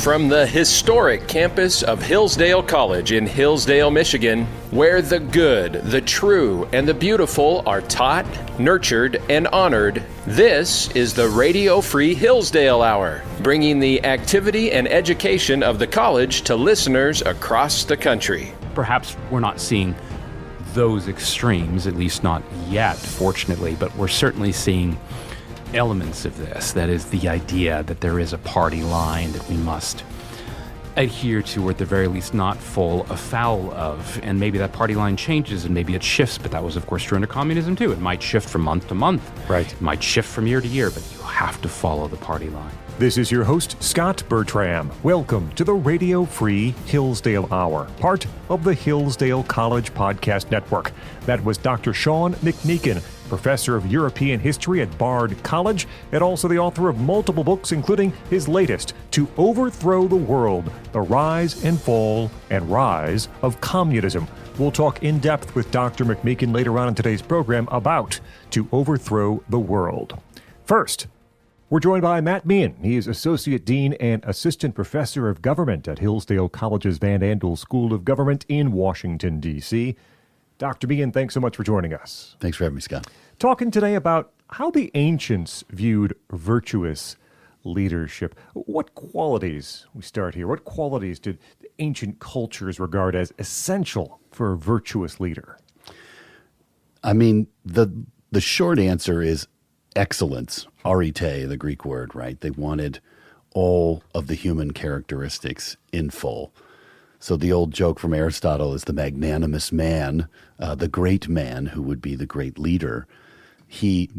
From the historic campus of Hillsdale College in Hillsdale, Michigan, where the good, the true, and the beautiful are taught, nurtured, and honored, this is the Radio Free Hillsdale Hour, bringing the activity and education of the college to listeners across the country. Perhaps we're not seeing those extremes, at least not yet, fortunately, but we're certainly seeing elements of this. That is the idea that there is a party line that we must adhere to, or at the very least not fall afoul of. And maybe that party line changes and maybe it shifts, but that was of course true under communism too. It might shift from month to month. Right. It might shift from year to year, but you have to follow the party line. This is your host, Scot Bertram. Welcome to the Radio Free Hillsdale Hour, part of the Hillsdale College Podcast Network. That was Dr. Sean McMeekin, professor of European history at Bard College, and also the author of multiple books, including his latest, To Overthrow the World, The Rise and Fall and Rise of Communism. We'll talk in depth with Dr. McMeekin later on in today's program about To Overthrow the World. First, we're joined by Matt Mehan. He is Associate Dean and Assistant Professor of Government at Hillsdale College's Van Andel School of Government in Washington, D.C. Dr. Mehan, thanks so much for joining us. Thanks for having me, Scott. Talking today about how the ancients viewed virtuous leadership. What qualities, we start here, what qualities did ancient cultures regard as essential for a virtuous leader? I mean, the short answer is excellence, arete, the Greek word, right? They wanted all of the human characteristics in full. So the old joke from Aristotle is the magnanimous man, the great man who would be the great leader. He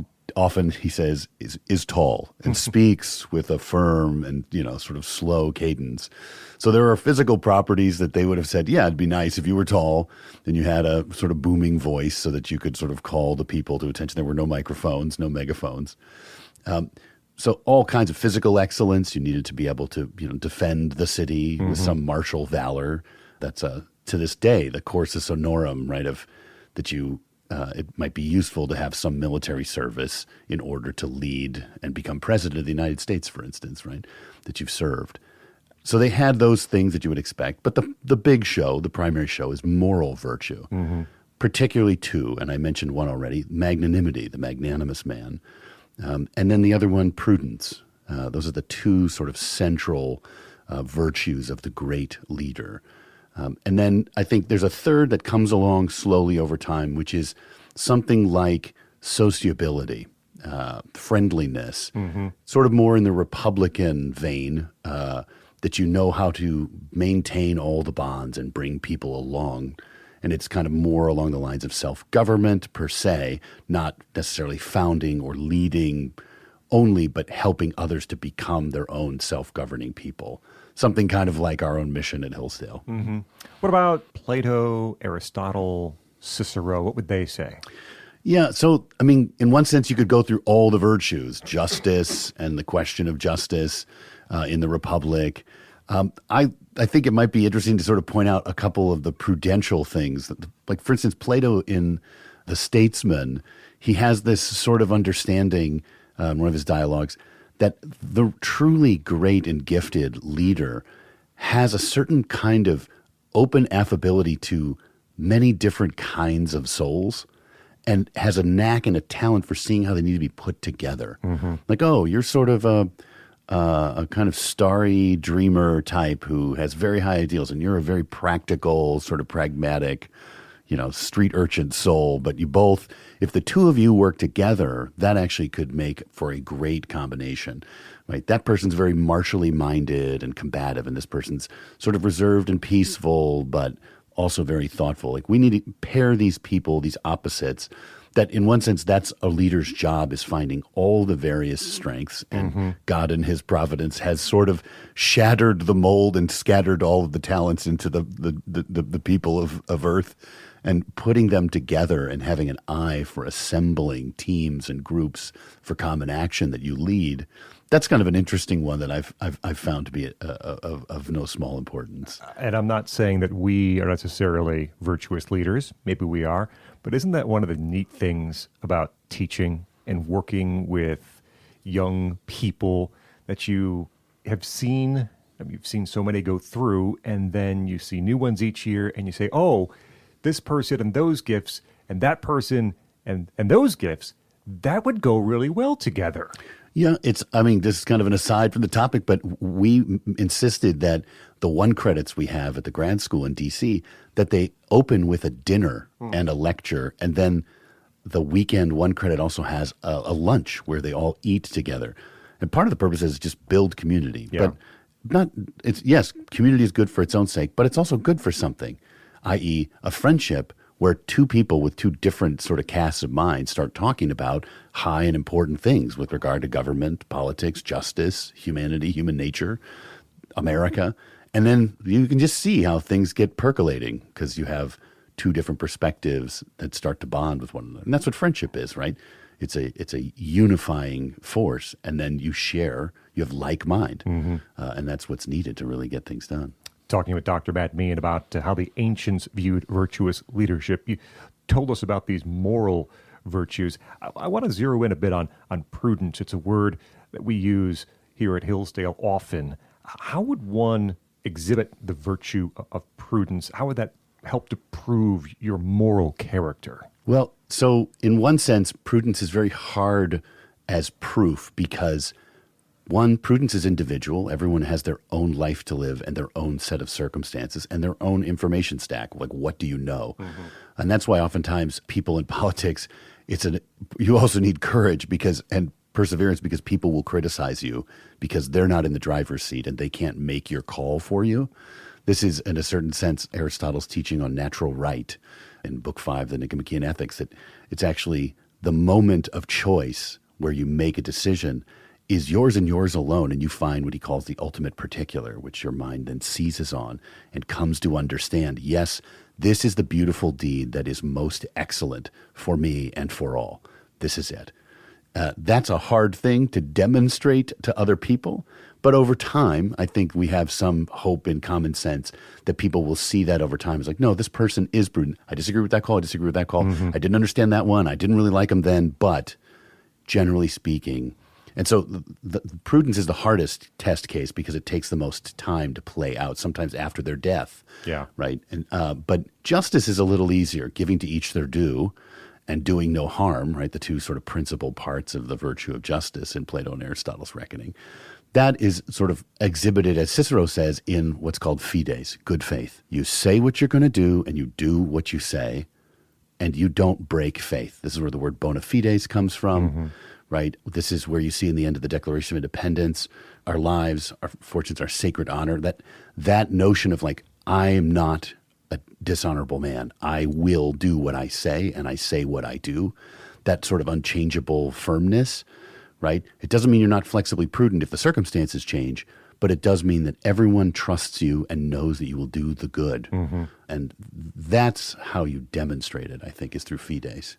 says, is tall and speaks with a firm and, sort of slow cadence. So there are physical properties that they would have said, yeah, it'd be nice if you were tall and you had a sort of booming voice so that you could sort of call the people to attention. There were no microphones, no megaphones. So all kinds of physical excellence. You needed to be able to, defend the city with some martial valor. That's to this day the cursus honorum, right? It might be useful to have some military service in order to lead and become president of the United States, for instance, right? That you've served. So they had those things that you would expect. But the big show, the primary show, is moral virtue, particularly two, and I mentioned one already: magnanimity, the magnanimous man. And then the other one, prudence. Those are the two sort of central virtues of the great leader. And then I think there's a third that comes along slowly over time, which is something like sociability, friendliness, sort of more in the Republican vein, that you know how to maintain all the bonds and bring people along. And it's kind of more along the lines of self-government per se, not necessarily founding or leading only, but helping others to become their own self-governing people. Something kind of like our own mission at Hillsdale. What about Plato, Aristotle, Cicero? What would they say? Yeah, so, I mean, in one sense, you could go through all the virtues, justice and the question of justice in the Republic. I think it might be interesting to sort of point out a couple of the prudential things. Like, for instance, Plato in The Statesman, he has this sort of understanding in one of his dialogues that the truly great and gifted leader has a certain kind of open affability to many different kinds of souls and has a knack and a talent for seeing how they need to be put together. Like, oh, you're sort of a kind of starry dreamer type who has very high ideals, and you're a very practical, sort of pragmatic, street urchin soul. But you both, if the two of you work together, that actually could make for a great combination, right? That person's very martially minded and combative, and this person's sort of reserved and peaceful, but also very thoughtful. Like, we need to pair these people, these opposites, that in one sense, that's a leader's job, is finding all the various strengths. And God in his providence has sort of shattered the mold and scattered all of the talents into the people of Earth, and putting them together and having an eye for assembling teams and groups for common action that you lead. That's kind of an interesting one that I've found to be of no small importance. And I'm not saying that we are necessarily virtuous leaders. Maybe we are. But isn't that one of the neat things about teaching and working with young people, that you have seen You've seen so many go through, and then you see new ones each year, and you say, oh, this person and those gifts, and that person and those gifts, that would go really well together. Yeah, this is kind of an aside from the topic, but we insisted that the 1 credits we have at the grad school in D.C., that they open with a dinner and a lecture, and then the weekend 1 credit also has a lunch where they all eat together. And part of the purpose is just build community. Yeah. But yes, community is good for its own sake, but it's also good for something, i.e. a friendship where 2 people with 2 different sort of casts of mind start talking about high and important things with regard to government, politics, justice, humanity, human nature, America. And then you can just see how things get percolating because you have 2 different perspectives that start to bond with one another. And that's what friendship is, right? It's a unifying force, and then you have like mind. And that's what's needed to really get things done. Talking with Dr. Matt Mehan about how the ancients viewed virtuous leadership. You told us about these moral virtues. I want to zero in a bit on prudence. It's a word that we use here at Hillsdale often. How would one exhibit the virtue of prudence? How would that help to prove your moral character? Well, so in one sense, prudence is very hard as proof because, one, prudence is individual. Everyone has their own life to live and their own set of circumstances and their own information stack. Like, what do you know? And that's why oftentimes people in politics, you also need courage and perseverance because people will criticize you because they're not in the driver's seat and they can't make your call for you. This is, in a certain sense, Aristotle's teaching on natural right in Book 5, the Nicomachean Ethics. It's actually the moment of choice where you make a decision is yours and yours alone, and you find what he calls the ultimate particular, which your mind then seizes on and comes to understand, yes, this is the beautiful deed that is most excellent for me and for all. This is it. That's a hard thing to demonstrate to other people, but over time, I think we have some hope in common sense that people will see that over time. It's like, no, this person is prudent. I disagree with that call. I disagree with that call. I didn't understand that one. I didn't really like them then, but generally speaking. And so the prudence is the hardest test case because it takes the most time to play out, sometimes after their death. Yeah. Right. And but justice is a little easier, giving to each their due and doing no harm, right? The 2 sort of principal parts of the virtue of justice in Plato and Aristotle's reckoning. That is sort of exhibited, as Cicero says, in what's called fides, good faith. You say what you're going to do and you do what you say, and you don't break faith. This is where the word bona fides comes from. Right? This is where you see in the end of the Declaration of Independence, our lives, our fortunes, our sacred honor, that notion of like, I am not a dishonorable man. I will do what I say and I say what I do. That sort of unchangeable firmness, right? It doesn't mean you're not flexibly prudent if the circumstances change, but it does mean that everyone trusts you and knows that you will do the good. And that's how you demonstrate it, I think, is through fides.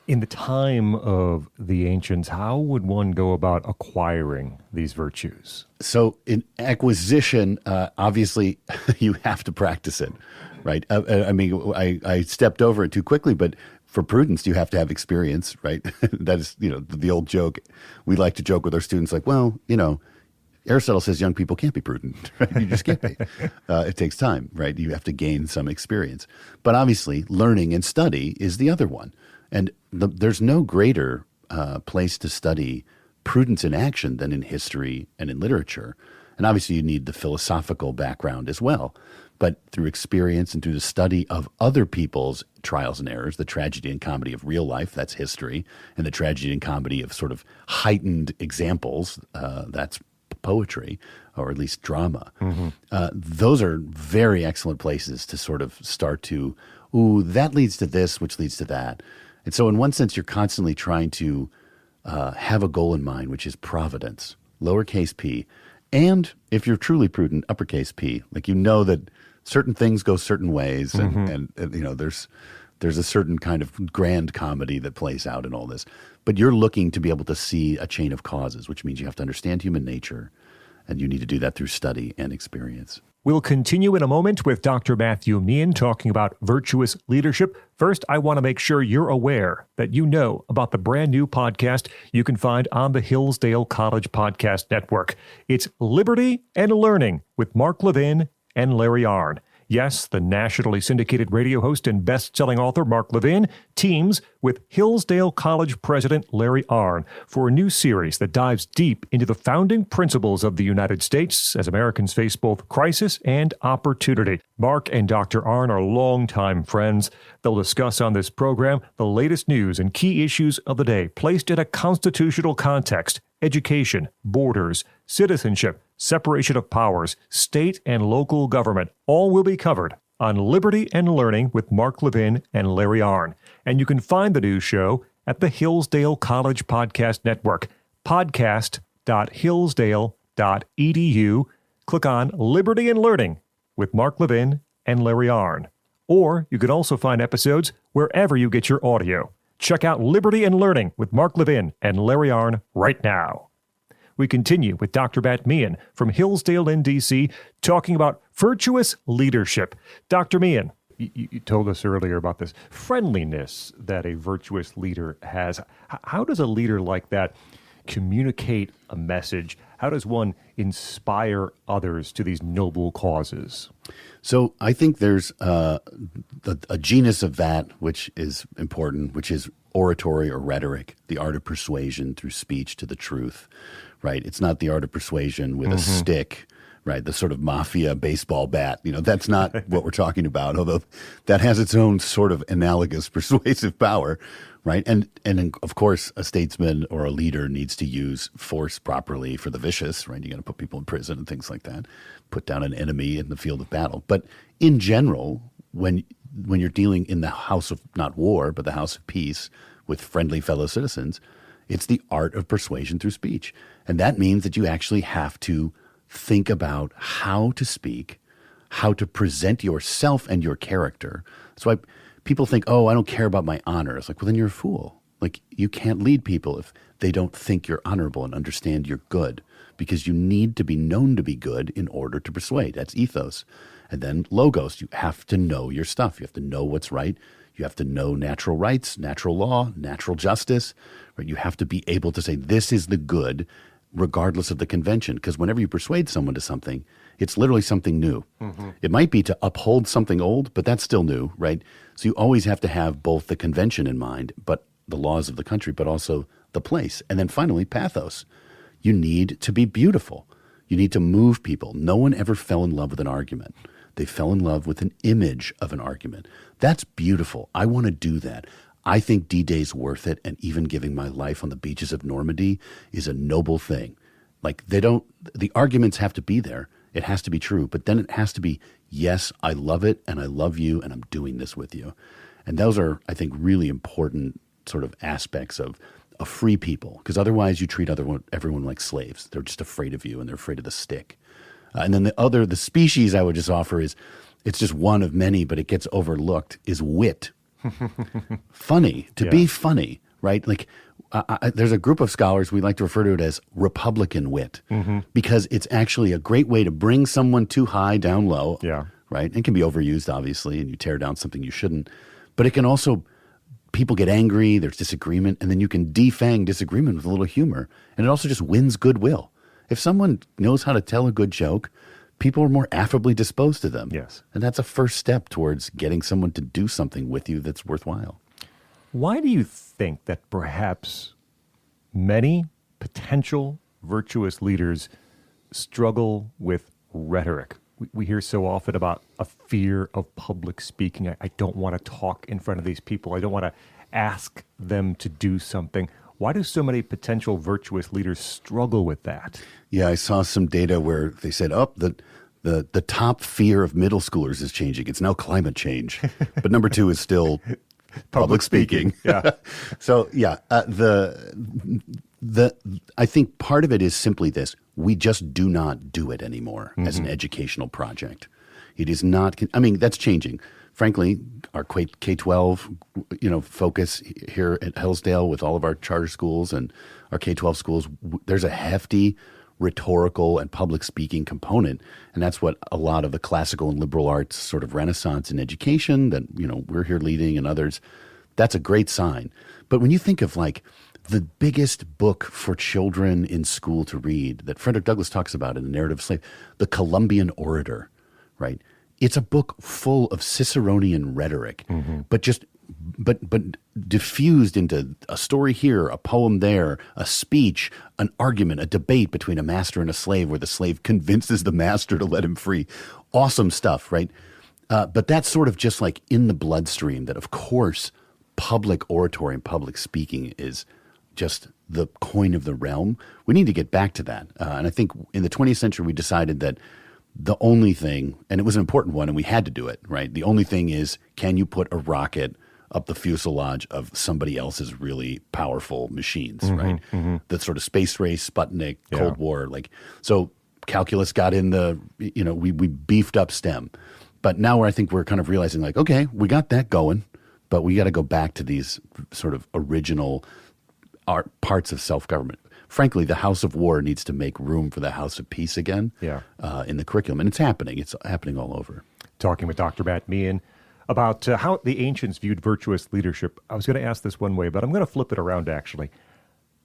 In the time of the ancients, how would one go about acquiring these virtues? So in acquisition, obviously, you have to practice it, right? I stepped over it too quickly, but for prudence, you have to have experience, right? That is, the old joke. We like to joke with our students like, well, Aristotle says young people can't be prudent, right? You just can't be. It takes time, right? You have to gain some experience. But obviously, learning and study is the other one. And there's no greater place to study prudence in action than in history and in literature. And obviously you need the philosophical background as well. But through experience and through the study of other people's trials and errors, the tragedy and comedy of real life, that's history, and the tragedy and comedy of sort of heightened examples, that's poetry, or at least drama. Those are very excellent places to sort of start to, that leads to this, which leads to that. And so in one sense, you're constantly trying to have a goal in mind, which is providence, lowercase p. And if you're truly prudent, uppercase p. Like that certain things go certain ways, and there's a certain kind of grand comedy that plays out in all this. But you're looking to be able to see a chain of causes, which means you have to understand human nature, and you need to do that through study and experience. We'll continue in a moment with Dr. Matthew Mehan talking about virtuous leadership. First, I want to make sure you're aware that you know about the brand new podcast you can find on the Hillsdale College Podcast Network. It's Liberty and Learning with Mark Levin and Larry Arnn. Yes, the nationally syndicated radio host and best-selling author Mark Levin teams with Hillsdale College President Larry Arnn for a new series that dives deep into the founding principles of the United States as Americans face both crisis and opportunity. Mark and Dr. Arnn are longtime friends. They'll discuss on this program the latest news and key issues of the day placed in a constitutional context: education, borders, citizenship, separation of powers, state and local government. All will be covered on Liberty and Learning with Mark Levin and Larry Arnn. And you can find the new show at the Hillsdale College Podcast Network, podcast.hillsdale.edu. Click on Liberty and Learning with Mark Levin and Larry Arnn. Or you can also find episodes wherever you get your audio. Check out Liberty and Learning with Mark Levin and Larry Arnn right now. We continue with Dr. Matt Mehan from Hillsdale in D.C. talking about virtuous leadership. Dr. Mehan, you told us earlier about this friendliness that a virtuous leader has. How does a leader like that communicate a message? How does one inspire others to these noble causes? So I think there's a genus of that which is important, which is oratory or rhetoric, the art of persuasion through speech to the truth, right? It's not the art of persuasion with a stick, right? The sort of mafia baseball bat. That's not what we're talking about, although that has its own sort of analogous persuasive power, right? And of course, a statesman or a leader needs to use force properly for the vicious, right? You got to put people in prison and things like that, put down an enemy in the field of battle. But in general, when you're dealing in the house of not war, but the house of peace with friendly fellow citizens, it's the art of persuasion through speech. And that means that you actually have to think about how to speak, how to present yourself and your character. That's why people think, oh, I don't care about my honor. It's like, well, then you're a fool. Like, you can't lead people if they don't think you're honorable and understand you're good, because you need to be known to be good in order to persuade. That's ethos. And then logos, you have to know your stuff. You have to know what's right. You have to know natural rights, natural law, natural justice. Right? You have to be able to say, this is the good, regardless of the convention. Because whenever you persuade someone to something, it's literally something new. It might be to uphold something old, but that's still new, right? So you always have to have both the convention in mind, but the laws of the country, but also the place. And then finally, pathos. You need to be beautiful. You need to move people. No one ever fell in love with an argument. They fell in love with an image of an argument. That's beautiful. I want to do that. I think D-Day's worth it, and even giving my life on the beaches of Normandy is a noble thing. Like, the arguments have to be there. It has to be true, but then it has to be, yes, I love it, and I love you, and I'm doing this with you. And those are, I think, really important sort of aspects of a free people, because otherwise you treat everyone like slaves. They're just afraid of you, and they're afraid of the stick. And then the species I would just offer is, it's just one of many, but it gets overlooked, is wit. Funny, to be funny, right? Like, there's a group of scholars, we like to refer to it as Republican wit, because it's actually a great way to bring someone too high down low, right? It can be overused, obviously, and you tear down something you shouldn't. But it can also, people get angry, there's disagreement, and then you can defang disagreement with a little humor. And it also just wins goodwill. If someone knows how to tell a good joke, people are more affably disposed to them. Yes. And that's a first step towards getting someone to do something with you that's worthwhile. Why do you think that perhaps many potential virtuous leaders struggle with rhetoric? We hear so often about a fear of public speaking. I don't want to talk in front of these people. I don't want to ask them to do something. Why do so many potential virtuous leaders struggle with that? Yeah, I saw some data where they said, the top fear of middle schoolers is changing. It's now climate change. But number two is still public speaking. Yeah. So, yeah, I think part of it is simply this. We just do not do it anymore as an educational project. It is not, that's changing. Frankly, our K-12, focus here at Hillsdale with all of our charter schools and our K-12 schools, there's a hefty rhetorical and public speaking component. And that's what a lot of the classical and liberal arts sort of renaissance in education that, we're here leading and others, that's a great sign. But when you think of like the biggest book for children in school to read that Frederick Douglass talks about in The Narrative of Slave, The Columbian Orator, right? It's a book full of Ciceronian rhetoric, but diffused into a story here, a poem there, a speech, an argument, a debate between a master and a slave where the slave convinces the master to let him free. Awesome stuff, right? But that's sort of just like in the bloodstream that, of course, public oratory and public speaking is just the coin of the realm. We need to get back to that. And I think in the 20th century, we decided that the only thing, and it was an important one, and we had to do it, right? The only thing is, can you put a rocket up the fuselage of somebody else's really powerful machines, right? The sort of space race, Sputnik, Cold War, so calculus got in we beefed up STEM. But now I think we're kind of realizing okay, we got that going, but we got to go back to these sort of original parts of self-government. Frankly, the House of War needs to make room for the House of Peace again in the curriculum. And it's happening. It's happening all over. Talking with Dr. Matt Mehan about how the ancients viewed virtuous leadership. I was going to ask this one way, but I'm going to flip it around, actually.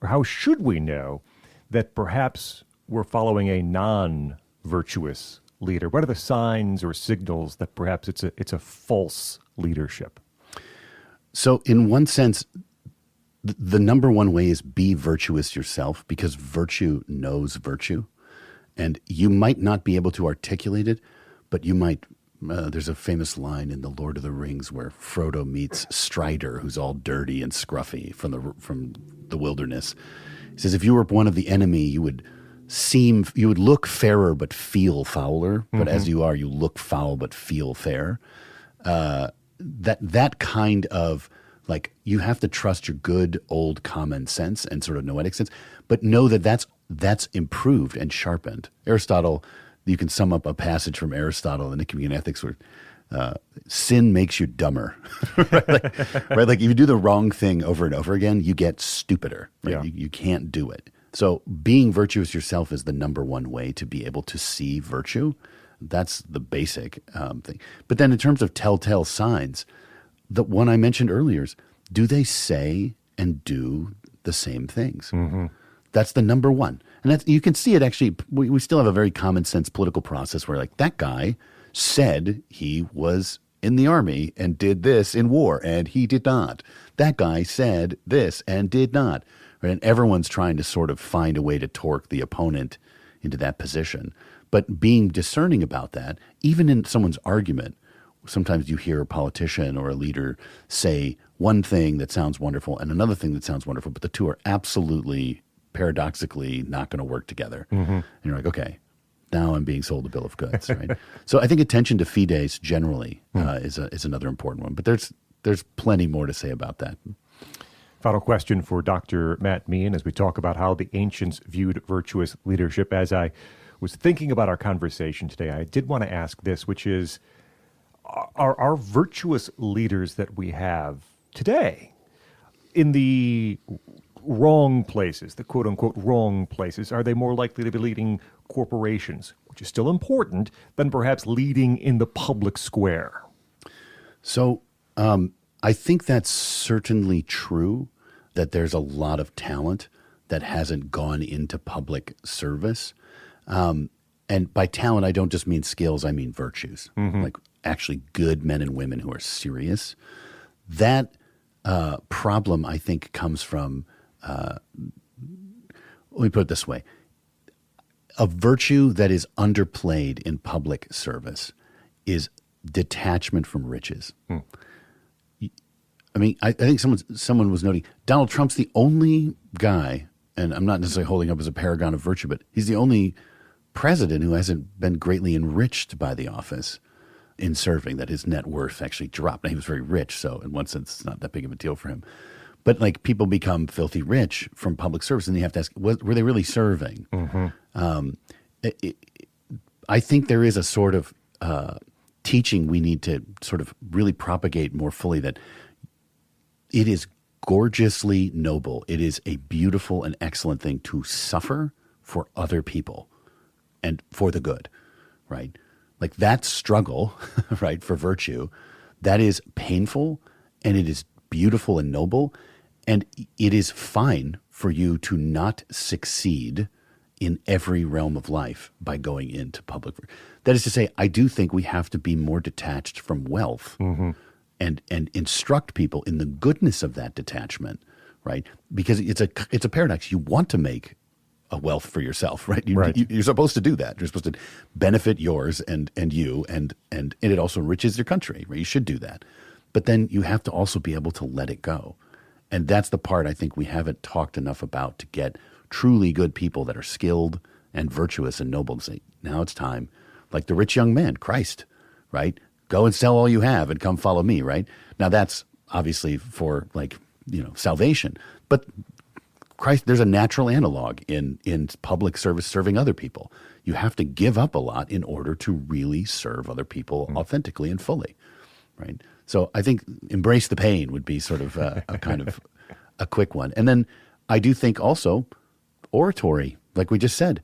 How should we know that perhaps we're following a non-virtuous leader? What are the signs or signals that perhaps it's a false leadership? So in one sense, the number one way is be virtuous yourself, because virtue knows virtue. And you might not be able to articulate it, but you might. There's a famous line in The Lord of the Rings where Frodo meets Strider, who's all dirty and scruffy from the wilderness. He says, if you were one of the enemy, you would look fairer but feel fouler. But as you are, you look foul but feel fair. That kind of you have to trust your good old common sense and sort of noetic sense, but know that that's improved and sharpened. Aristotle, you can sum up a passage from Aristotle in the Nicomachean Ethics where sin makes you dumber, right? Like if you do the wrong thing over and over again, you get stupider. Right? Yeah. You can't do it. So being virtuous yourself is the number one way to be able to see virtue. That's the basic thing. But then in terms of telltale signs, the one I mentioned earlier is, do they say and do the same things? That's the number one. And you can see it actually. We still have a very common sense political process where that guy said he was in the army and did this in war, and he did not. That guy said this and did not. Right? And everyone's trying to sort of find a way to torque the opponent into that position. But being discerning about that, even in someone's argument, sometimes you hear a politician or a leader say one thing that sounds wonderful and another thing that sounds wonderful, but the two are absolutely, paradoxically, not going to work together. And you're like, okay, now I'm being sold a bill of goods, right? So I think attention to fides generally is another important one. But there's plenty more to say about that. Final question for Dr. Matt Mehan as we talk about how the ancients viewed virtuous leadership. As I was thinking about our conversation today, I did want to ask this, which is, are our virtuous leaders that we have today in the wrong places, the quote-unquote wrong places, are they more likely to be leading corporations, which is still important, than perhaps leading in the public square? So I think that's certainly true, that there's a lot of talent that hasn't gone into public service. And by talent, I don't just mean skills, I mean virtues, like actually good men and women who are serious. That problem, I think, comes from, let me put it this way. A virtue that is underplayed in public service is detachment from riches. I mean, I think someone was noting Donald Trump's the only guy, and I'm not necessarily holding up as a paragon of virtue, but he's the only president who hasn't been greatly enriched by the office in serving, that his net worth actually dropped. Now, he was very rich, so in one sense, it's not that big of a deal for him. But people become filthy rich from public service, and you have to ask, were they really serving? I think there is a sort of teaching we need to sort of really propagate more fully, that it is gorgeously noble. It is a beautiful and excellent thing to suffer for other people and for the good, right? Like that struggle, right, for virtue, that is painful and it is beautiful and noble, and it is fine for you to not succeed in every realm of life by going into public. That is to say, I do think we have to be more detached from wealth and instruct people in the goodness of that detachment, right? Because it's a paradox. You want to make a wealth for yourself, right? You're supposed to do that. You're supposed to benefit yours and you, and it also enriches your country, right? You should do that. But then you have to also be able to let it go. And that's the part I think we haven't talked enough about to get truly good people that are skilled and virtuous and noble to say, now it's time. Like the rich young man, Christ, right? Go and sell all you have and come follow me, right? Now that's obviously for salvation. But Christ, there's a natural analog in public service serving other people. You have to give up a lot in order to really serve other people authentically and fully, right? So I think embrace the pain would be sort of a kind of a quick one. And then I do think also oratory, like we just said,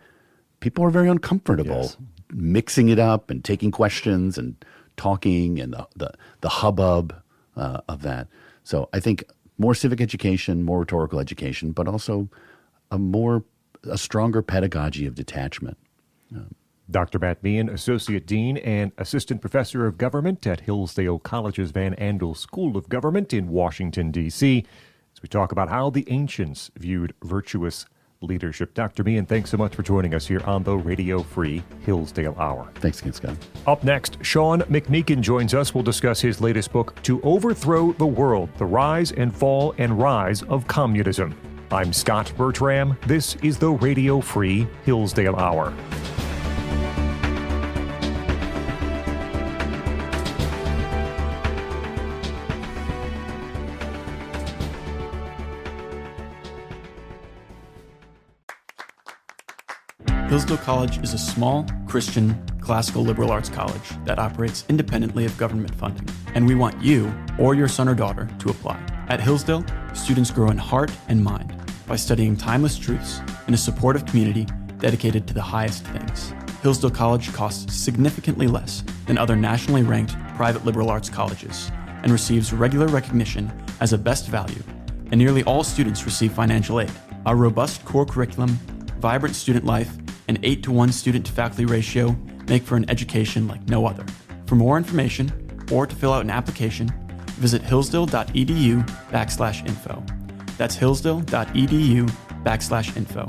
people are very uncomfortable mixing it up and taking questions and talking and the hubbub of that. So I think more civic education, more rhetorical education, but also a stronger pedagogy of detachment. Dr. Matt Mehan, Associate Dean and Assistant Professor of Government at Hillsdale College's Van Andel School of Government in Washington, D.C., as we talk about how the ancients viewed virtuous leadership. Dr. Mehan, thanks so much for joining us here on the Radio Free Hillsdale Hour. Thanks again, Scott. Up next, Sean McMeekin joins us. We'll discuss his latest book, To Overthrow the World, The Rise and Fall and Rise of Communism. I'm Scot Bertram. This is the Radio Free Hillsdale Hour. Hillsdale College is a small, Christian, classical liberal arts college that operates independently of government funding, and we want you or your son or daughter to apply. At Hillsdale, students grow in heart and mind by studying timeless truths in a supportive community dedicated to the highest things. Hillsdale College costs significantly less than other nationally ranked private liberal arts colleges and receives regular recognition as a best value, and nearly all students receive financial aid. Our robust core curriculum, vibrant student life, and 8-to-1 student-to-faculty ratio make for an education like no other. For more information or to fill out an application, visit hillsdale.edu/info. That's hillsdale.edu/info.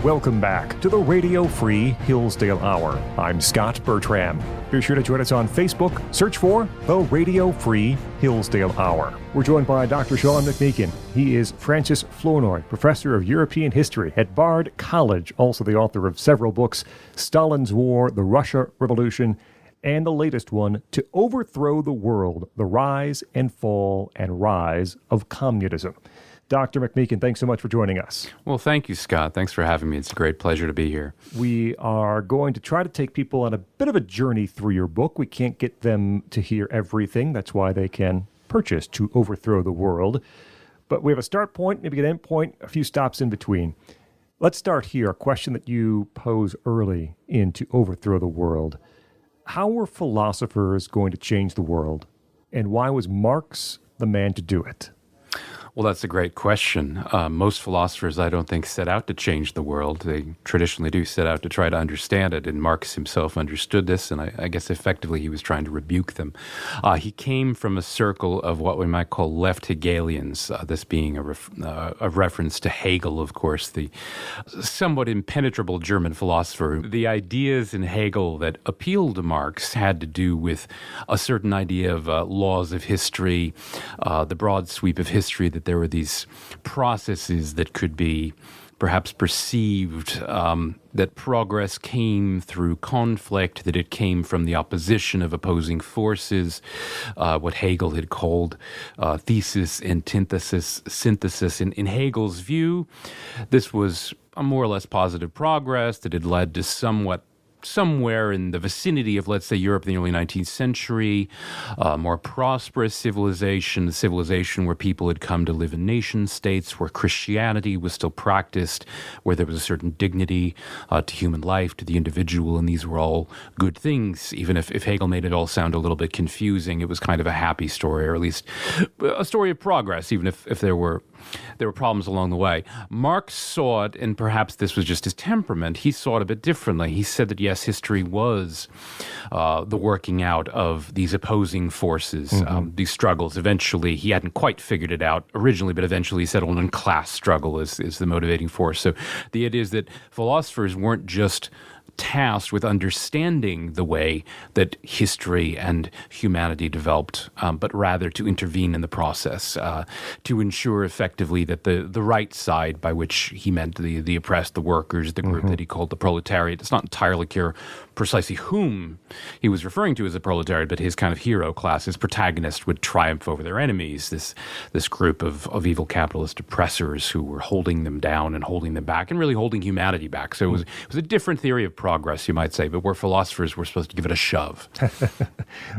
Welcome back to the Radio Free Hillsdale Hour. I'm Scot Bertram. Be sure to join us on Facebook. Search for the Radio Free Hillsdale Hour. We're joined by Dr. Sean McMeekin. He is Francis Flournoy, Professor of European History at Bard College, also the author of several books, Stalin's War, The Russia Revolution, and the latest one, To Overthrow the World, The Rise and Fall and Rise of Communism. Dr. McMeekin, thanks so much for joining us. Well, thank you, Scott. Thanks for having me. It's a great pleasure to be here. We are going to try to take people on a bit of a journey through your book. We can't get them to hear everything. That's why they can purchase To Overthrow the World. But we have a start point, maybe an end point, a few stops in between. Let's start here. A question that you pose early in To Overthrow the World. How were philosophers going to change the world? And why was Marx the man to do it? Well, that's a great question. Most philosophers, I don't think, set out to change the world. They traditionally do set out to try to understand it, and Marx himself understood this, and I guess effectively he was trying to rebuke them. He came from a circle of what we might call left Hegelians, this being a reference to Hegel, of course, the somewhat impenetrable German philosopher. The ideas in Hegel that appealed to Marx had to do with a certain idea of laws of history, the broad sweep of history, that there were these processes that could be perhaps perceived that progress came through conflict, that it came from the opposition of opposing forces, what Hegel had called thesis, antithesis, synthesis. In Hegel's view, this was a more or less positive progress that had led to somewhere in the vicinity of, let's say, Europe in the early 19th century, more prosperous civilization, a civilization where people had come to live in nation states, where Christianity was still practiced, where there was a certain dignity to human life, to the individual, and these were all good things. Even if Hegel made it all sound a little bit confusing, it was kind of a happy story, or at least a story of progress, even if there were problems along the way. Marx saw it, and perhaps this was just his temperament, he saw it a bit differently. He said that, yes, history was the working out of these opposing forces, these struggles. Eventually, he hadn't quite figured it out originally, but eventually he settled on class struggle as the motivating force. So the idea is that philosophers weren't just tasked with understanding the way that history and humanity developed, but rather to intervene in the process, to ensure effectively that the right side, by which he meant the oppressed, the workers, the group that he called the proletariat, it's not entirely clear precisely whom he was referring to as a proletariat, but his kind of hero class, his protagonist, would triumph over their enemies, this group of evil capitalist oppressors who were holding them down and holding them back and really holding humanity back. So it was a different theory of progress, you might say, but where philosophers were supposed to give it a shove.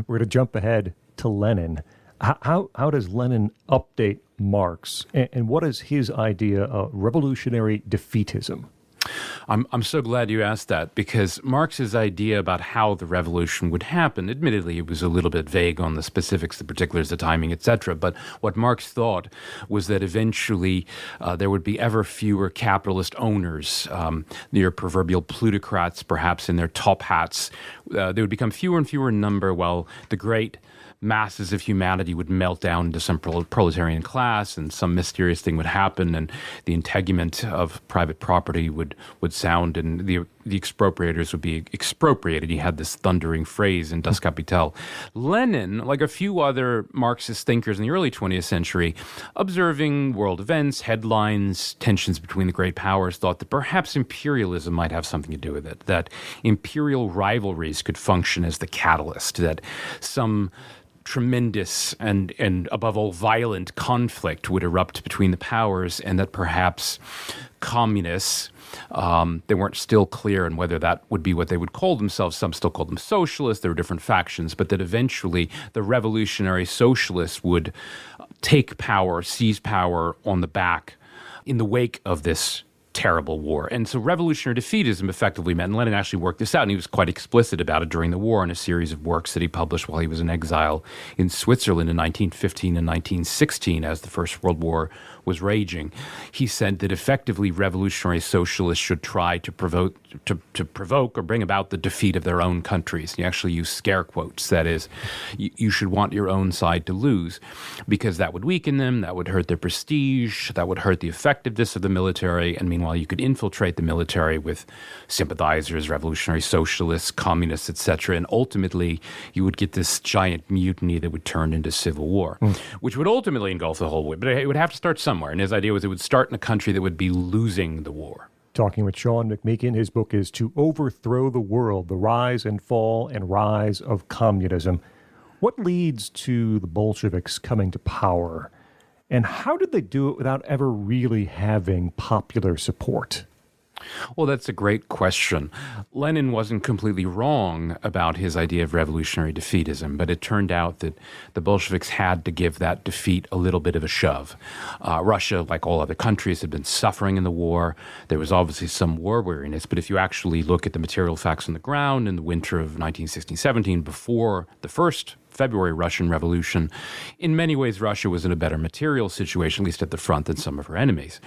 We're going to jump ahead to Lenin. How does Lenin update Marx, and what is his idea of revolutionary defeatism? I'm so glad you asked that, because Marx's idea about how the revolution would happen, admittedly, it was a little bit vague on the specifics, the particulars, the timing, etc. But what Marx thought was that eventually there would be ever fewer capitalist owners, near proverbial plutocrats, perhaps in their top hats. They would become fewer and fewer in number, while the great masses of humanity would melt down into some proletarian class, and some mysterious thing would happen, and the integument of private property would sound, and the expropriators would be expropriated. He had this thundering phrase in Das Kapital. Lenin, like a few other Marxist thinkers in the early 20th century, observing world events, headlines, tensions between the great powers, thought that perhaps imperialism might have something to do with it, that imperial rivalries could function as the catalyst, that some tremendous and above all violent conflict would erupt between the powers, and that perhaps communists, they weren't still clear on whether that would be what they would call themselves. Some still called them socialists. There were different factions, but that eventually the revolutionary socialists would take power, seize power on the back in the wake of this terrible war. And so revolutionary defeatism effectively meant, and Lenin actually worked this out, and he was quite explicit about it during the war in a series of works that he published while he was in exile in Switzerland in 1915 and 1916 as the First World War was raging. He said that effectively revolutionary socialists should try to provoke or bring about the defeat of their own countries. He actually used scare quotes. That is, you should want your own side to lose, because that would weaken them, that would hurt their prestige, that would hurt the effectiveness of the military, and meanwhile you could infiltrate the military with sympathizers, revolutionary socialists, communists, etc., and ultimately you would get this giant mutiny that would turn into civil war, which would ultimately engulf the whole war. But it would have to start somewhere, and his idea was it would start in a country that would be losing the war. Talking with Sean McMeekin. His book is To Overthrow the World, The Rise and Fall and Rise of Communism. What leads to the Bolsheviks coming to power, and how did they do it without ever really having popular support? Well, that's a great question. Lenin wasn't completely wrong about his idea of revolutionary defeatism, but it turned out that the Bolsheviks had to give that defeat a little bit of a shove. Russia, like all other countries, had been suffering in the war. There was obviously some war weariness, but if you actually look at the material facts on the ground in the winter of 1916-17, before the first February Russian Revolution, in many ways Russia was in a better material situation, at least at the front, than some of her enemies.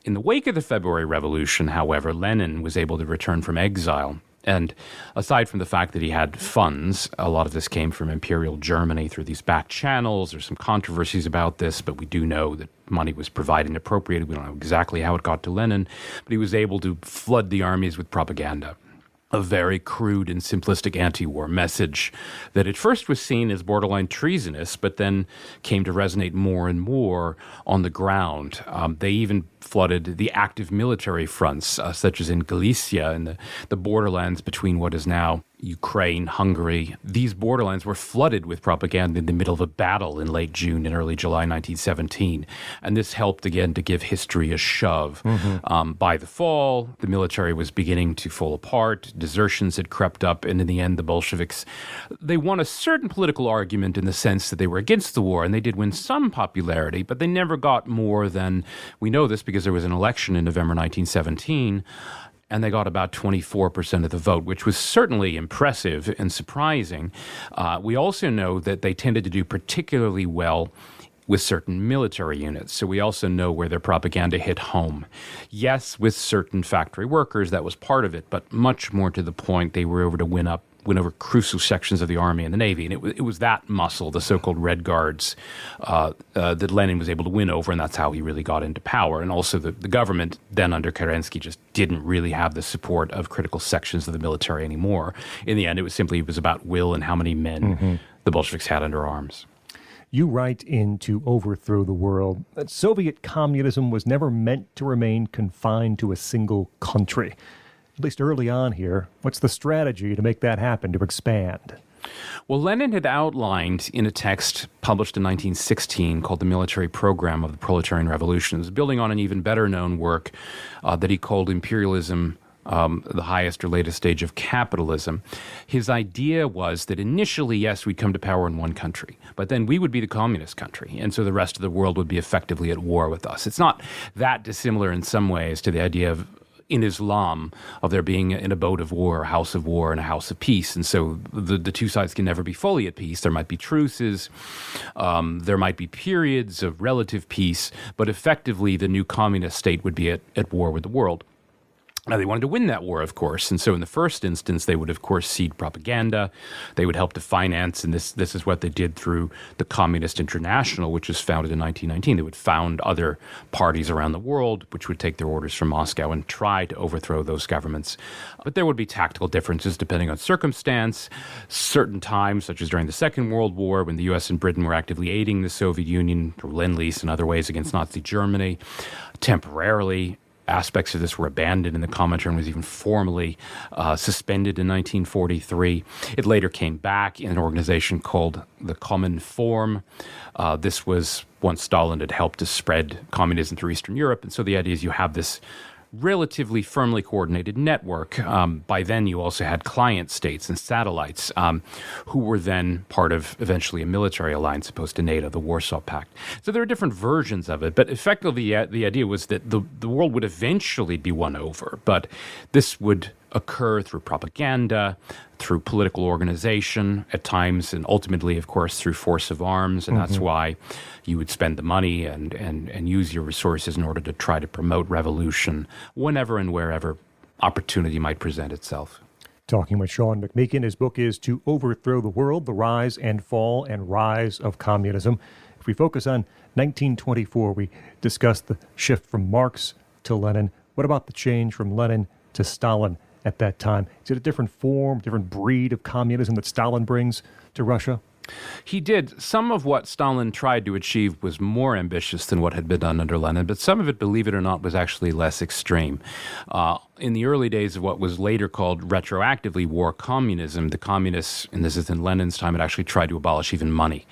In the wake of the February Revolution, however, Lenin was able to return from exile. And aside from the fact that he had funds, a lot of this came from Imperial Germany through these back channels. There's some controversies about this, but we do know that money was provided and appropriated. We don't know exactly how it got to Lenin, but he was able to flood the armies with propaganda. a very crude and simplistic anti-war message that at first was seen as borderline treasonous, but then came to resonate more and more on the ground. They even flooded the active military fronts, such as in Galicia and the borderlands between what is now Ukraine, Hungary. These borderlands were flooded with propaganda in the middle of a battle in late June and early July 1917. And this helped again to give history a shove. By the fall, the military was beginning to fall apart. Desertions had crept up. And in the end, the Bolsheviks, they won a certain political argument in the sense that they were against the war. And they did win some popularity, but they never got more than, we know this because there was an election in November 1917, and they got about 24% of the vote, which was certainly impressive and surprising. We also know that they tended to do particularly well with certain military units. So we also know where their propaganda hit home. Yes, with certain factory workers, that was part of it, but much more to the point, they were able to win over crucial sections of the Army and the Navy. And it was that muscle, the so-called Red Guards, that Lenin was able to win over, and that's how he really got into power. And also the government, then under Kerensky, just didn't really have the support of critical sections of the military anymore. In the end, it was about will and how many men the Bolsheviks had under arms. You write in To Overthrow the World that Soviet communism was never meant to remain confined to a single country. At least early on here, what's the strategy to make that happen, to expand? Well, Lenin had outlined in a text published in 1916 called The Military Program of the Proletarian Revolutions, building on an even better known work that he called Imperialism, the highest or latest stage of capitalism. His idea was that initially, yes, we'd come to power in one country, but then we would be the communist country, and so the rest of the world would be effectively at war with us. It's not that dissimilar in some ways to the idea of in Islam, of there being an abode of war, a house of war, and a house of peace. And so the two sides can never be fully at peace. There might be truces, there might be periods of relative peace, but effectively the new communist state would be at war with the world. Now, they wanted to win that war, of course, and so in the first instance, they would, of course, seed propaganda. They would help to finance, and this is what they did through the Communist International, which was founded in 1919. They would found other parties around the world, which would take their orders from Moscow and try to overthrow those governments. But there would be tactical differences depending on circumstance. Certain times, such as during the Second World War, when the U.S. and Britain were actively aiding the Soviet Union through Lend-Lease and other ways against Nazi Germany, temporarily, aspects of this were abandoned, and the Comintern was even formally suspended in 1943. It later came back in an organization called the Cominform. This was once Stalin had helped to spread communism through Eastern Europe, and so the idea is you have this relatively firmly coordinated network. By then, you also had client states and satellites who were then part of eventually a military alliance opposed to NATO, the Warsaw Pact. So there are different versions of it, but effectively the idea was that the world would eventually be won over, but this would occur through propaganda, through political organization at times, and ultimately, of course, through force of arms. And that's why you would spend the money and use your resources in order to try to promote revolution whenever and wherever opportunity might present itself. Talking with Sean McMeekin. His book is To Overthrow the World, The Rise and Fall and Rise of Communism. If we focus on 1924, we discussed the shift from Marx to Lenin. What about the change from Lenin to Stalin at that time? Is it a different form, different breed of communism that Stalin brings to Russia? He did. Some of what Stalin tried to achieve was more ambitious than what had been done under Lenin, but some of it, believe it or not, was actually less extreme. In the early days of what was later called retroactively war communism, the communists, and this is in Lenin's time, had actually tried to abolish even money,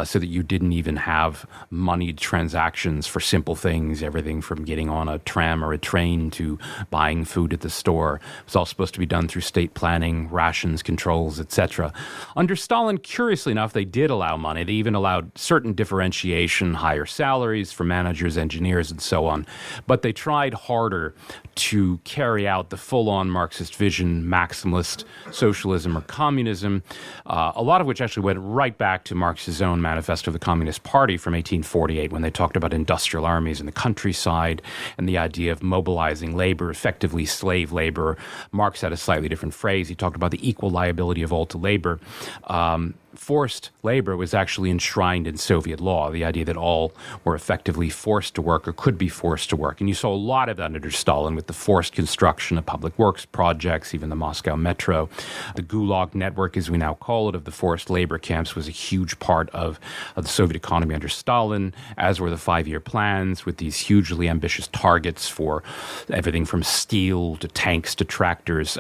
so that you didn't even have moneyed transactions for simple things, everything from getting on a tram or a train to buying food at the store. It was all supposed to be done through state planning, rations, controls, etc. Under Stalin, curiously enough, they did allow money. They even allowed certain differentiation, higher salaries for managers, engineers, and so on. But they tried harder to carry out the full-on Marxist vision, maximalist socialism or communism, a lot of which actually went right back to Marx's own Manifesto of the Communist Party from 1848, when they talked about industrial armies in the countryside and the idea of mobilizing labor, effectively slave labor. Marx had a slightly different phrase. He talked about the equal liability of all to labor. forced labor was actually enshrined in Soviet law, the idea that all were effectively forced to work or could be forced to work. And you saw a lot of that under Stalin with the forced construction of public works projects, even the Moscow metro. The Gulag network, as we now call it, of the forced labor camps was a huge part of the Soviet economy under Stalin, as were the five-year plans with these hugely ambitious targets for everything from steel to tanks to tractors.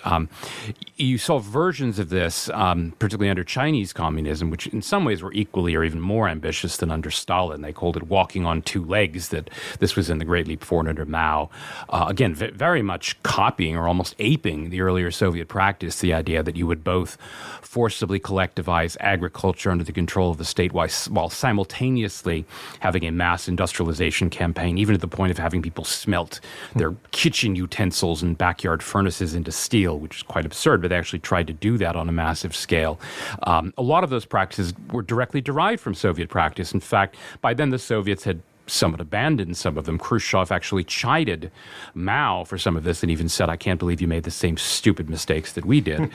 You saw versions of this, particularly under Chinese communism, which in some ways were equally or even more ambitious than under Stalin. They called it walking on two legs, that this was in the Great Leap Forward under Mao. Again, very much copying or almost aping the earlier Soviet practice, the idea that you would both forcibly collectivize agriculture under the control of the state while simultaneously having a mass industrialization campaign, even to the point of having people smelt their kitchen utensils and backyard furnaces into steel, which is quite absurd, but they actually tried to do that on a massive scale. A lot of those practices were directly derived from Soviet practice. In fact, by then the Soviets had somewhat abandoned some of them. Khrushchev actually chided Mao for some of this and even said, I can't believe you made the same stupid mistakes that we did,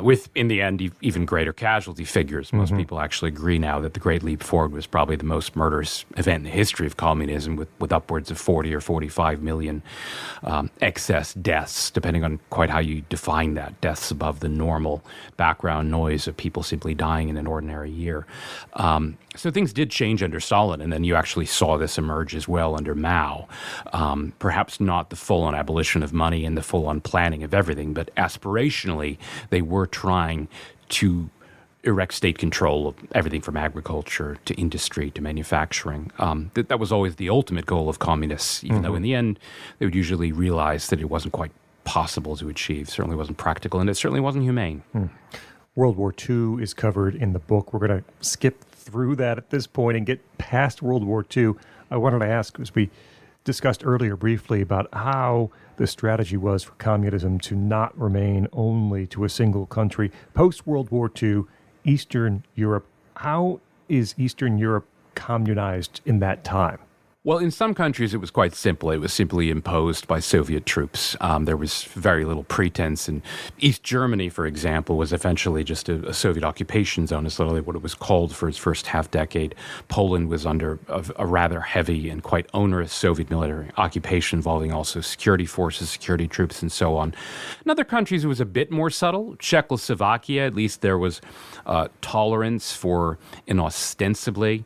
with, in the end, even greater casualty figures. Most people actually agree now that the Great Leap Forward was probably the most murderous event in the history of communism, with upwards of 40 or 45 million excess deaths, depending on quite how you define that, deaths above the normal background noise of people simply dying in an ordinary year. So things did change under Stalin, and then you actually saw this emerge as well under Mao. Perhaps not the full-on abolition of money and the full-on planning of everything, but aspirationally, they were trying to erect state control of everything from agriculture to industry to manufacturing. That was always the ultimate goal of communists, even though in the end, they would usually realize that it wasn't quite possible to achieve, certainly wasn't practical, and it certainly wasn't humane. World War II is covered in the book. We're going to skip through that at this point and get past World War II. I wanted to ask, as we discussed earlier briefly, about how the strategy was for communism to not remain only to a single country. Post-World War II, Eastern Europe, how is Eastern Europe communized in that time? Well, in some countries, it was quite simple. It was simply imposed by Soviet troops. There was very little pretense. And East Germany, for example, was eventually just a Soviet occupation zone, is literally what it was called for its first half-decade. Poland was under a rather heavy and quite onerous Soviet military occupation involving also security forces, security troops, and so on. In other countries, it was a bit more subtle. Czechoslovakia, at least there was tolerance for an ostensibly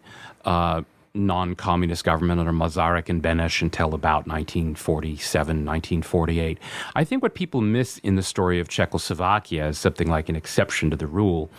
non-communist government under Masaryk and Beneš until about 1947, 1948. I think what people miss in the story of Czechoslovakia as something like an exception to the rule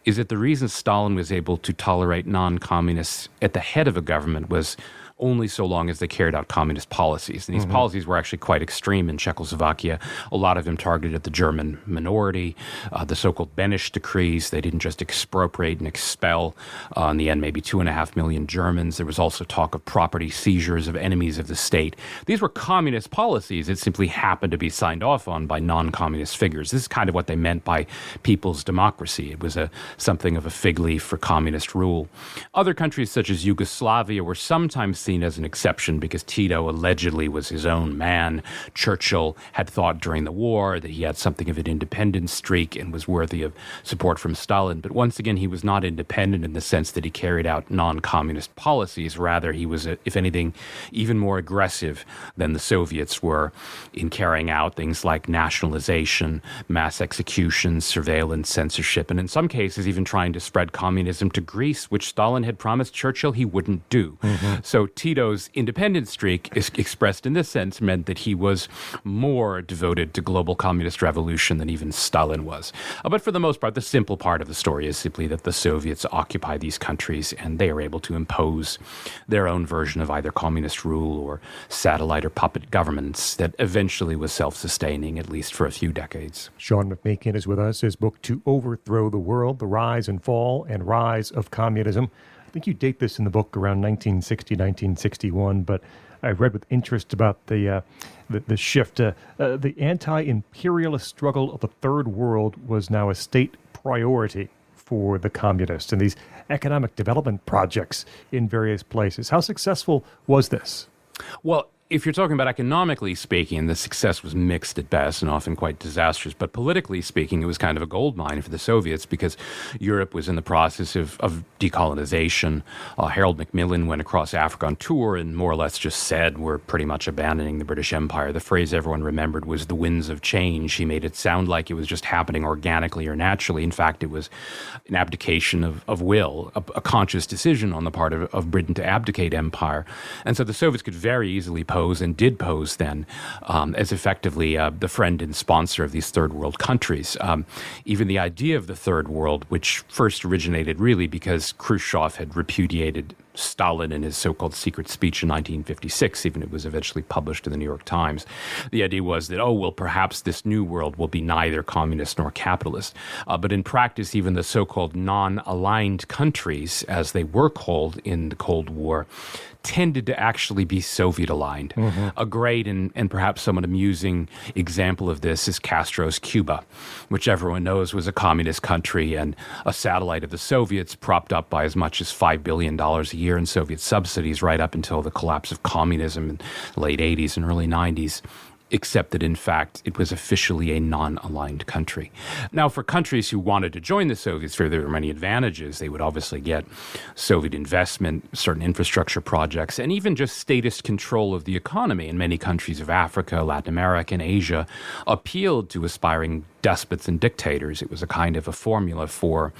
is that the reason Stalin was able to tolerate non-communists at the head of a government was only so long as they carried out communist policies. And these policies were actually quite extreme in Czechoslovakia. A lot of them targeted the German minority, the so-called Beneš decrees. They didn't just expropriate and expel, in the end, maybe 2.5 million Germans. There was also talk of property seizures of enemies of the state. These were communist policies that simply happened to be signed off on by non-communist figures. This is kind of what they meant by people's democracy. It was something of a fig leaf for communist rule. Other countries, such as Yugoslavia, were sometimes seen as an exception because Tito allegedly was his own man. Churchill had thought during the war that he had something of an independent streak and was worthy of support from Stalin. But once again, he was not independent in the sense that he carried out non-communist policies. Rather, he was, if anything, even more aggressive than the Soviets were in carrying out things like nationalization, mass executions, surveillance, censorship, and in some cases even trying to spread communism to Greece, which Stalin had promised Churchill he wouldn't do. So Tito's independent streak, is expressed in this sense, meant that he was more devoted to global communist revolution than even Stalin was. But for the most part, the simple part of the story is simply that the Soviets occupy these countries and they are able to impose their own version of either communist rule or satellite or puppet governments that eventually was self-sustaining, at least for a few decades. Sean McMeekin is with us. His book, To Overthrow the World, The Rise and Fall and Rise of Communism. I think you date this in the book around 1960, 1961, but I read with interest about the shift. The anti-imperialist struggle of the Third World was now a state priority for the communists and these economic development projects in various places. How successful was this? Well, if you're talking about economically speaking, the success was mixed at best and often quite disastrous. But politically speaking, it was kind of a gold mine for the Soviets because Europe was in the process of decolonization. Harold Macmillan went across Africa on tour and more or less just said, we're pretty much abandoning the British Empire. The phrase everyone remembered was the winds of change. He made it sound like it was just happening organically or naturally. In fact, it was an abdication of will, a conscious decision on the part of Britain to abdicate empire. And so the Soviets could very easily pose, and did pose then, as effectively the friend and sponsor of these third world countries. Even the idea of the third world, which first originated really because Khrushchev had repudiated Stalin in his so-called secret speech in 1956, even it was eventually published in the New York Times. The idea was that, perhaps this new world will be neither communist nor capitalist. But in practice, even the so-called non-aligned countries, as they were called in the Cold War, tended to actually be Soviet-aligned. Mm-hmm. A great and perhaps somewhat amusing example of this is Castro's Cuba, which everyone knows was a communist country and a satellite of the Soviets, propped up by as much as $5 billion a year in Soviet subsidies right up until the collapse of communism in the late 80s and early 90s. Except that, in fact, it was officially a non-aligned country. Now, for countries who wanted to join the Soviet sphere, there were many advantages. They would obviously get Soviet investment, certain infrastructure projects, and even just statist control of the economy. In many countries of Africa, Latin America, and Asia appealed to aspiring despots and dictators. It was a kind of a formula for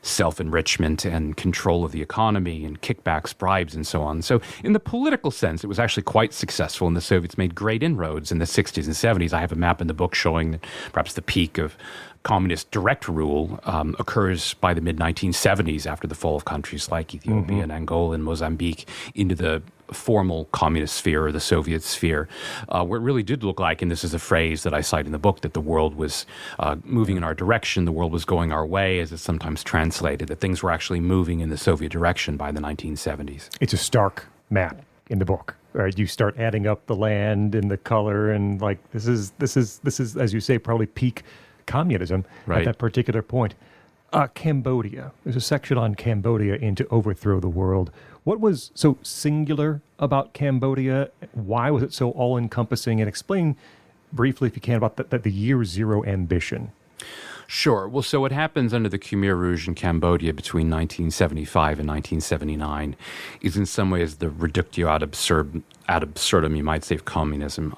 self-enrichment and control of the economy and kickbacks, bribes, and so on. So in the political sense, it was actually quite successful, and the Soviets made great inroads in the 60s and 70s. I have a map in the book showing that perhaps the peak of communist direct rule occurs by the mid-1970s after the fall of countries like Ethiopia and Angola and Mozambique into the formal communist sphere or the Soviet sphere, where it really did look like, and this is a phrase that I cite in the book, that the world was moving in our direction, the world was going our way, as it's sometimes translated, that things were actually moving in the Soviet direction by the 1970s. It's a stark map in the book, right? You start adding up the land and the color, and like this is as you say, probably peak communism at that particular point. Cambodia. There's a section on Cambodia in To Overthrow the World. What was so singular about Cambodia? Why was it so all-encompassing? And explain briefly, if you can, about the year zero ambition. Sure. Well, so what happens under the Khmer Rouge in Cambodia between 1975 and 1979 is in some ways the reductio ad absurdum, you might say, of communism,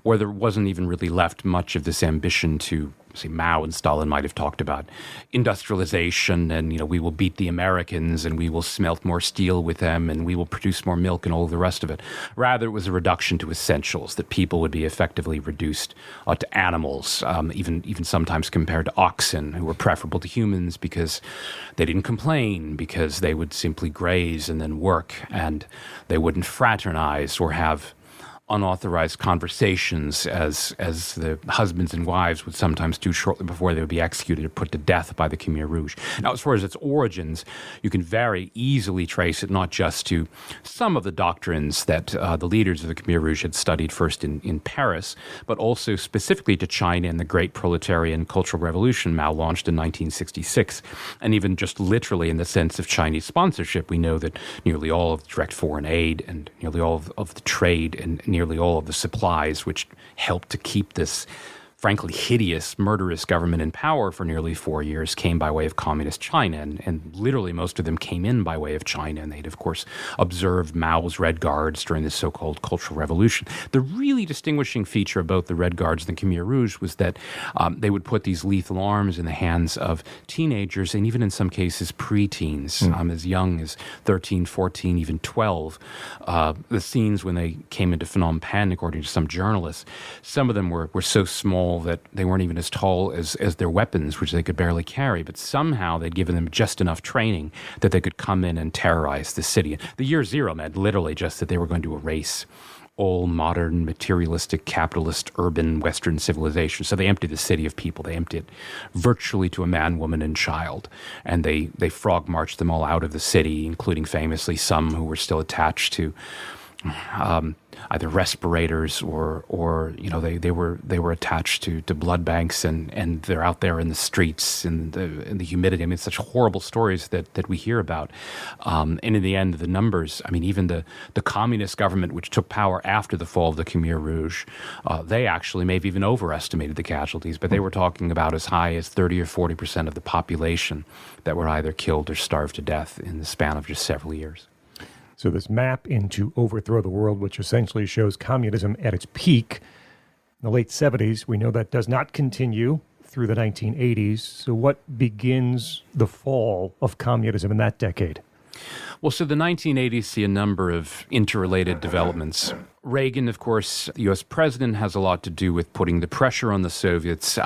where there wasn't even really left much of this ambition to, say, Mao and Stalin might have talked about industrialization and, we will beat the Americans and we will smelt more steel with them and we will produce more milk and all of the rest of it. Rather, it was a reduction to essentials, that people would be effectively reduced to animals, even sometimes compared to oxen, who were preferable to humans because they didn't complain, because they would simply graze and then work, and they wouldn't fraternize or have unauthorized conversations as the husbands and wives would sometimes do shortly before they would be executed or put to death by the Khmer Rouge. Now, as far as its origins, you can very easily trace it not just to some of the doctrines that the leaders of the Khmer Rouge had studied first in Paris, but also specifically to China and the Great Proletarian Cultural Revolution Mao launched in 1966. And even just literally in the sense of Chinese sponsorship, we know that nearly all of the direct foreign aid and nearly all of the trade and nearly all of the supplies which helped to keep this frankly hideous, murderous government in power for nearly 4 years came by way of communist China, and literally most of them came in by way of China, and they'd, of course, observed Mao's Red Guards during this so-called Cultural Revolution. The really distinguishing feature of both the Red Guards and the Khmer Rouge was that they would put these lethal arms in the hands of teenagers, and even in some cases preteens, as young as 13, 14, even 12. The scenes when they came into Phnom Penh, according to some journalists, some of them were so small that they weren't even as tall as their weapons, which they could barely carry, but somehow they'd given them just enough training that they could come in and terrorize the city. The year zero meant literally just that they were going to erase all modern, materialistic, capitalist, urban, Western civilization. So they emptied the city of people. They emptied it virtually to a man, woman, and child. And they frog marched them all out of the city, including famously some who were still attached to either respirators or they were attached to blood banks, and they're out there in the streets in the humidity. I mean, it's such horrible stories that we hear about. And in the end, the numbers, I mean, even the communist government, which took power after the fall of the Khmer Rouge, they actually may have even overestimated the casualties, but they were talking about as high as 30 or 40% of the population that were either killed or starved to death in the span of just several years. So this map into Overthrow the World, which essentially shows communism at its peak in the late 70s, we know that does not continue through the 1980s. So what begins the fall of communism in that decade? Well, so the 1980s see a number of interrelated developments. Reagan, of course, the U.S. president, has a lot to do with putting the pressure on the Soviets,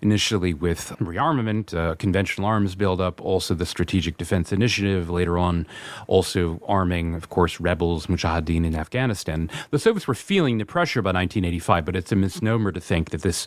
initially with rearmament, conventional arms buildup, also the Strategic Defense Initiative, later on also arming, of course, rebels, mujahideen in Afghanistan. The Soviets were feeling the pressure by 1985, but it's a misnomer to think that this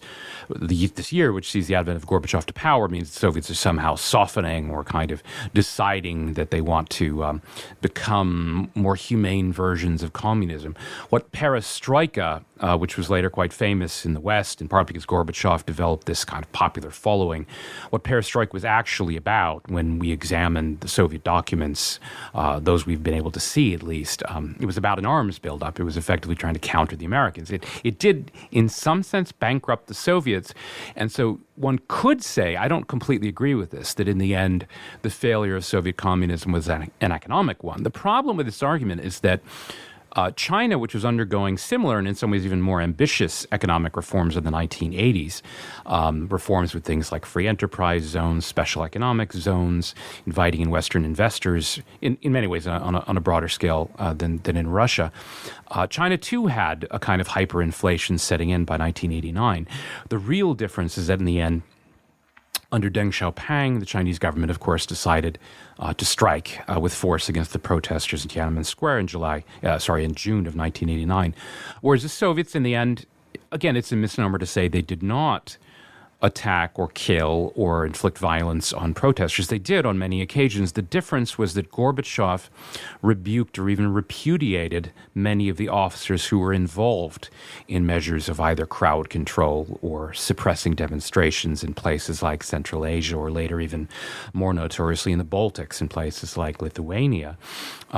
year, which sees the advent of Gorbachev to power, means the Soviets are somehow softening or kind of deciding that they want to become more humane versions of communism. What perestroika, which was later quite famous in the West, in part because Gorbachev developed this kind of popular following, what perestroika was actually about, when we examined the Soviet documents, those we've been able to see at least, it was about an arms buildup. It was effectively trying to counter the Americans. It did, in some sense, bankrupt the Soviets. And so one could say, I don't completely agree with this, that in the end, the failure of Soviet communism was an economic one. The problem with this argument is that China, which was undergoing similar and in some ways even more ambitious economic reforms in the 1980s, reforms with things like free enterprise zones, special economic zones, inviting in Western investors, in many ways on a broader scale than in Russia. China, too, had a kind of hyperinflation setting in by 1989. The real difference is that in the end, under Deng Xiaoping, the Chinese government, of course, decided to strike with force against the protesters in Tiananmen Square in June of 1989. Whereas the Soviets, in the end, again, it's a misnomer to say they did not attack or kill or inflict violence on protesters. They did on many occasions. The difference was that Gorbachev rebuked or even repudiated many of the officers who were involved in measures of either crowd control or suppressing demonstrations in places like Central Asia, or later even more notoriously in the Baltics, in places like Lithuania,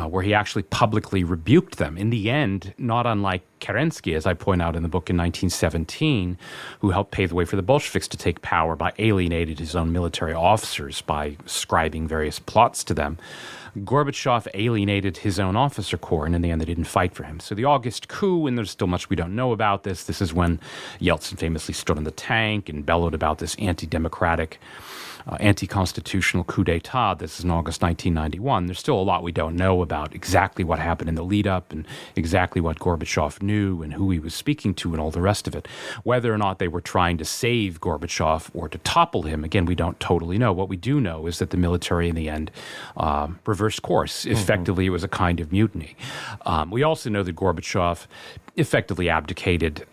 where he actually publicly rebuked them. In the end, not unlike Kerensky, as I point out in the book, in 1917, who helped pave the way for the Bolsheviks to take power by alienating his own military officers by scribing various plots to them. Gorbachev alienated his own officer corps, and in the end, they didn't fight for him. So the August coup, and there's still much we don't know about this, this is when Yeltsin famously stood on the tank and bellowed about this anti-democratic, anti-constitutional coup d'etat. This is in August 1991. There's still a lot we don't know about exactly what happened in the lead-up and exactly what Gorbachev knew and who he was speaking to and all the rest of it. Whether or not they were trying to save Gorbachev or to topple him, again, we don't totally know. What we do know is that the military, in the end, reversed course. Effectively, it was a kind of mutiny. We also know that Gorbachev effectively abdicated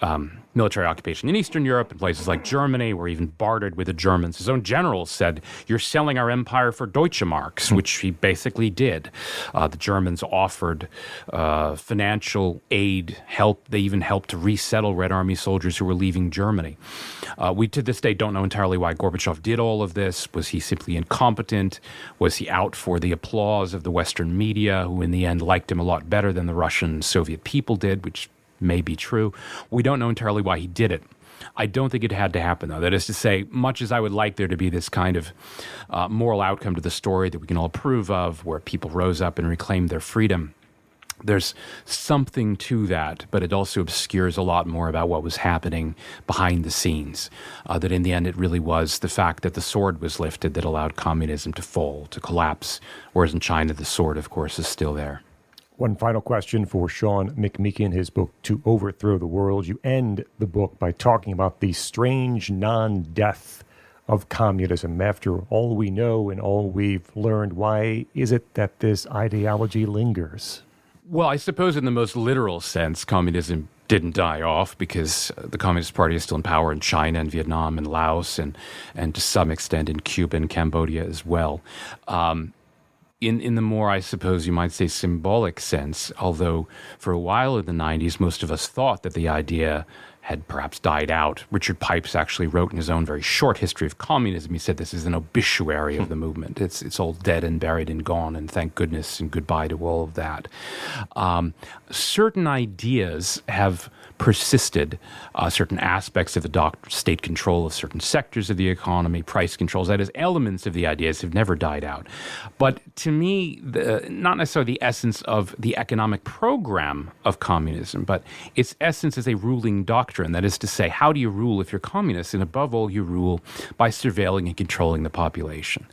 military occupation in Eastern Europe, in places like Germany, where he even bartered with the Germans. His own generals said, "You're selling our empire for Deutsche Marks," which he basically did. The Germans offered financial aid, help. They even helped to resettle Red Army soldiers who were leaving Germany. We, to this day, don't know entirely why Gorbachev did all of this. Was he simply incompetent? Was he out for the applause of the Western media, who in the end liked him a lot better than the Russian Soviet people did, which may be true. We don't know entirely why he did it. I don't think it had to happen, though. That is to say, much as I would like there to be this kind of moral outcome to the story that we can all approve of, where people rose up and reclaimed their freedom, there's something to that, but it also obscures a lot more about what was happening behind the scenes. That in the end, it really was the fact that the sword was lifted that allowed communism to fall, to collapse, whereas in China, the sword, of course, is still there. One final question for Sean McMeekin, his book, To Overthrow the World. You end the book by talking about the strange non-death of communism. After all we know and all we've learned, why is it that this ideology lingers? Well, I suppose in the most literal sense, communism didn't die off because the Communist Party is still in power in China and Vietnam and Laos and to some extent in Cuba and Cambodia as well. in the more, I suppose you might say, symbolic sense, although for a while in the 90s, most of us thought that the idea had perhaps died out. Richard Pipes actually wrote in his own very short history of communism, he said this is an obituary of the movement. It's all dead and buried and gone, and thank goodness and goodbye to all of that. Certain ideas have persisted, certain aspects of the state control of certain sectors of the economy, price controls, that is, elements of the ideas have never died out. But to me, not necessarily the essence of the economic program of communism, but its essence as a ruling doctrine. That is to say, how do you rule if you're communist? And above all, you rule by surveilling and controlling the population.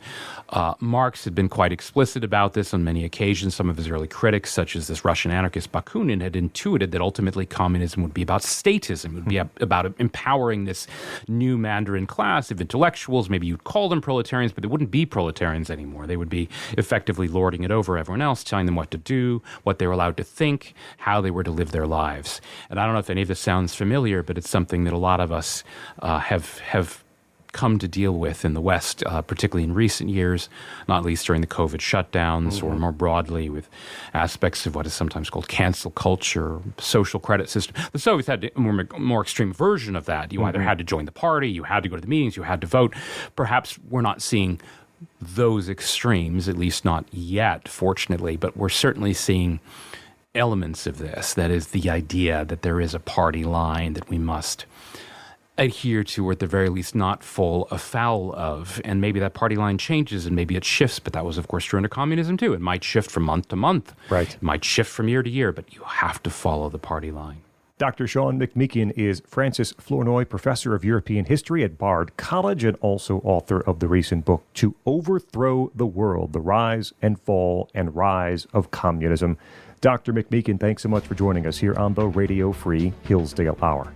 Marx had been quite explicit about this on many occasions. Some of his early critics, such as this Russian anarchist Bakunin, had intuited that ultimately communism would be about statism. It would be about empowering this new Mandarin class of intellectuals. Maybe you'd call them proletarians, but they wouldn't be proletarians anymore. They would be effectively lording it over everyone else, telling them what to do, what they were allowed to think, how they were to live their lives. And I don't know if any of this sounds familiar, but it's something that a lot of us have come to deal with in the West, particularly in recent years, not least during the COVID shutdowns, or more broadly with aspects of what is sometimes called cancel culture, social credit system. The Soviets had a more extreme version of that. You either had to join the party, you had to go to the meetings, you had to vote. Perhaps we're not seeing those extremes, at least not yet, fortunately, but we're certainly seeing elements of this. That is, the idea that there is a party line that we must adhere to, or at the very least not fall afoul of. And maybe that party line changes and maybe it shifts, but that was, of course, true under communism too. It might shift from month to month. Right. It might shift from year to year, but you have to follow the party line. Dr. Sean McMeekin is Francis Flournoy Professor of European History at Bard College and also author of the recent book, To Overthrow the World, The Rise and Fall and Rise of Communism. Dr. McMeekin, thanks so much for joining us here on the Radio Free Hillsdale Hour.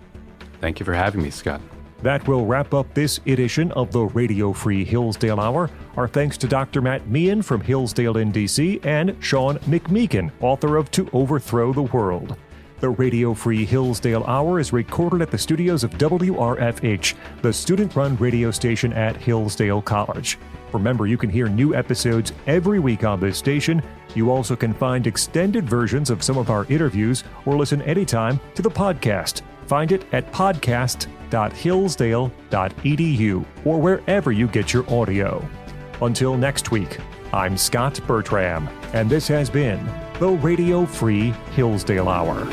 Thank you for having me, Scott. That will wrap up this edition of the Radio Free Hillsdale Hour. Our thanks to Dr. Matt Mehan from Hillsdale in D.C. and Sean McMeekin, author of To Overthrow the World. The Radio Free Hillsdale Hour is recorded at the studios of WRFH, the student-run radio station at Hillsdale College. Remember, you can hear new episodes every week on this station. You also can find extended versions of some of our interviews or listen anytime to the podcast. Find it at podcast.hillsdale.edu or wherever you get your audio. Until next week, I'm Scot Bertram, and this has been the Radio Free Hillsdale Hour.